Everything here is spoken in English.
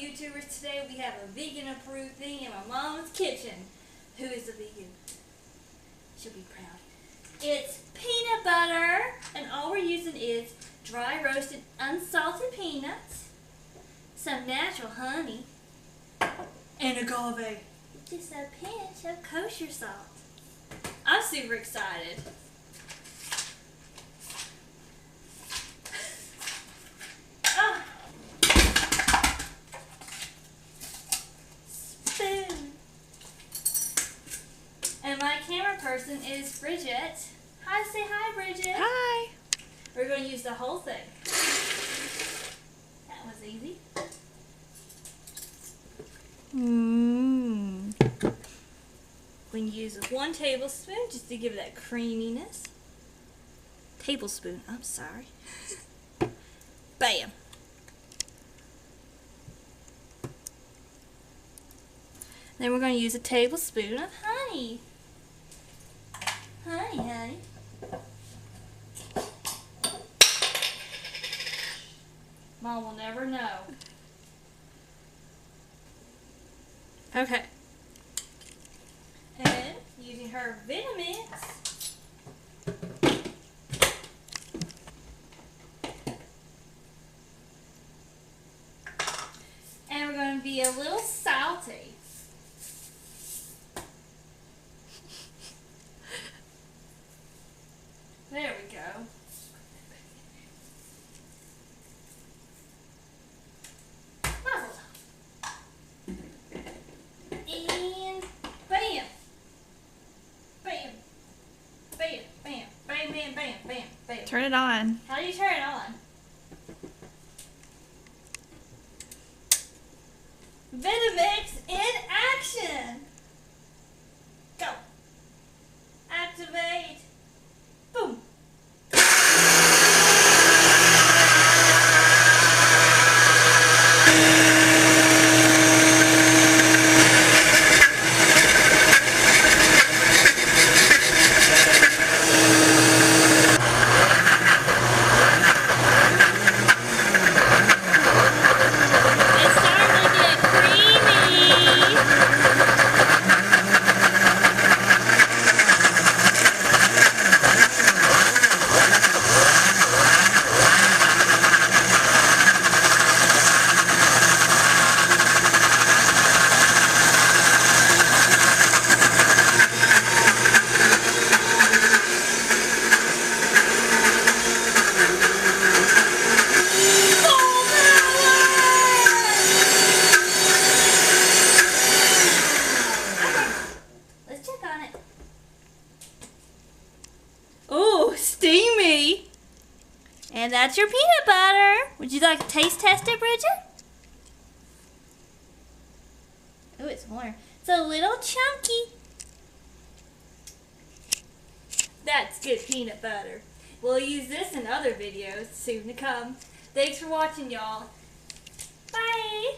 YouTubers? Today we have a vegan approved thing in my mom's kitchen. Who is a vegan? She'll be proud. It's peanut butter, and all we're using is dry roasted unsalted peanuts, some natural honey, and agave. Just a pinch of kosher salt. I'm super excited. And my camera person is Bridget. Hi, say hi, Bridget. Hi. We're going to use the whole thing. That was easy. We can use 1 tablespoon just to give it that creaminess. Tablespoon, I'm sorry. Bam. Then we're going to use a tablespoon of honey. Honey. Mom will never know. Okay. And using her Vitamix. And we're going to be a little salty. There we go. And bam. Bam. Bam. Bam. Bam, bam, bam, bam, bam. Turn it on. How do you turn it on? Vitamix in action. Go. Activate. Boom. Ooh, steamy. And that's your peanut butter. Would you like to taste test it, Bridget? Ooh, it's warm. It's a little chunky. That's good peanut butter. We'll use this in other videos soon to come. Thanks for watching, y'all. Bye.